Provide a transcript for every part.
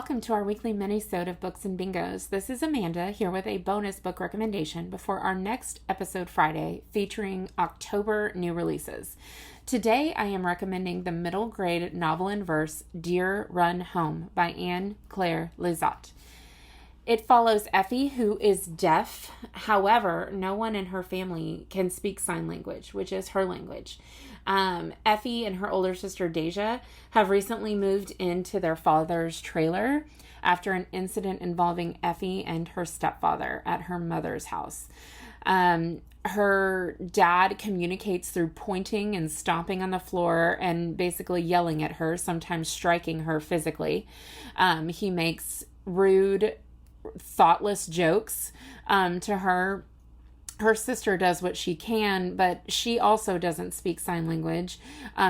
welcome to our weekly mini-sode of Books and Bingos. This is Amanda here with a bonus book recommendation before our next episode Friday featuring October new releases. Today I am recommending the middle grade novel in verse Dear Run Home by Clare, LeZotte. It follows Effie, who is deaf. However, no one in her family can speak sign language, which is her language. Effie and her older sister Deja have recently moved into their father's trailer after an incident involving Effie and her stepfather at her mother's house. Her dad communicates through pointing and stomping on the floor and basically yelling at her, sometimes striking her physically. He makes rude, thoughtless jokes to her. Her sister does what she can, but she also doesn't speak sign language.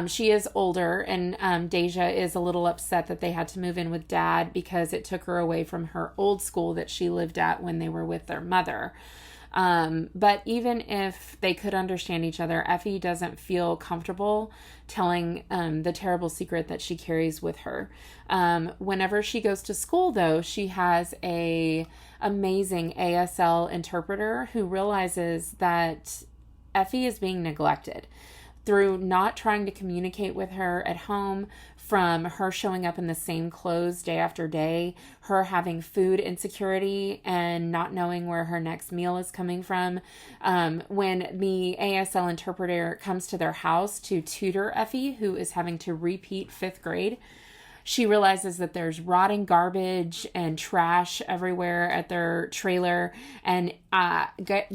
She is older, and Deja is a little upset that they had to move in with Dad because it took her away from her old school that she lived at when they were with their mother. But even if they could understand each other, Effie doesn't feel comfortable telling the terrible secret that she carries with her. Whenever she goes to school, though, she has a amazing ASL interpreter who realizes that Effie is being neglected through not trying to communicate with her at home, from her showing up in the same clothes day after day, her having food insecurity and not knowing where her next meal is coming from. When the ASL interpreter comes to their house to tutor Effie, who is having to repeat 5th grade, she realizes that there's rotting garbage and trash everywhere at their trailer, and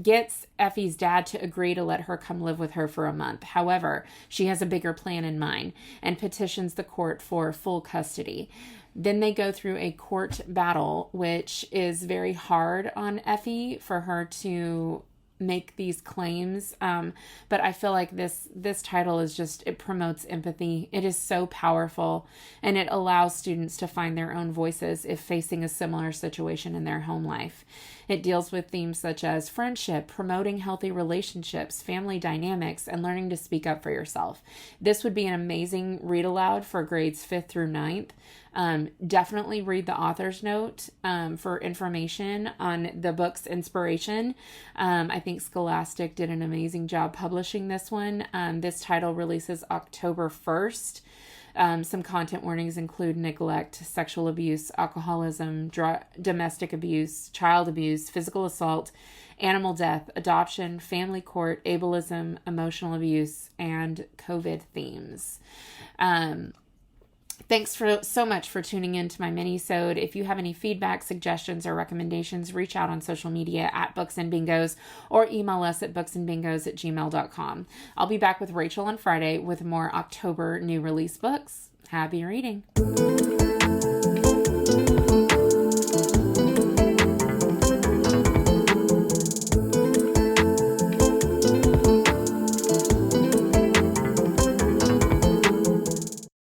gets Effie's dad to agree to let her come live with her for a month. However, she has a bigger plan in mind and petitions the court for full custody. Then they go through a court battle, which is very hard on Effie for her to make these claims, but I feel like this title is just, it promotes empathy. It is so powerful, and it allows students to find their own voices if facing a similar situation in their home life. It deals with themes such as friendship, promoting healthy relationships, family dynamics, and learning to speak up for yourself. This would be an amazing read aloud for grades 5th through 9th. Definitely read the author's note for information on the book's inspiration. I think Scholastic did an amazing job publishing this one. This title releases October 1st. Some content warnings include neglect, sexual abuse, alcoholism, domestic abuse, child abuse, physical assault, animal death, adoption, family court, ableism, emotional abuse, and COVID themes. Thanks so much for tuning in to my mini-sode. If you have any feedback, suggestions, or recommendations, reach out on social media at Books and Bingos or email us at booksandbingos@gmail.com. I'll be back with Rachel on Friday with more October new release books. Happy reading.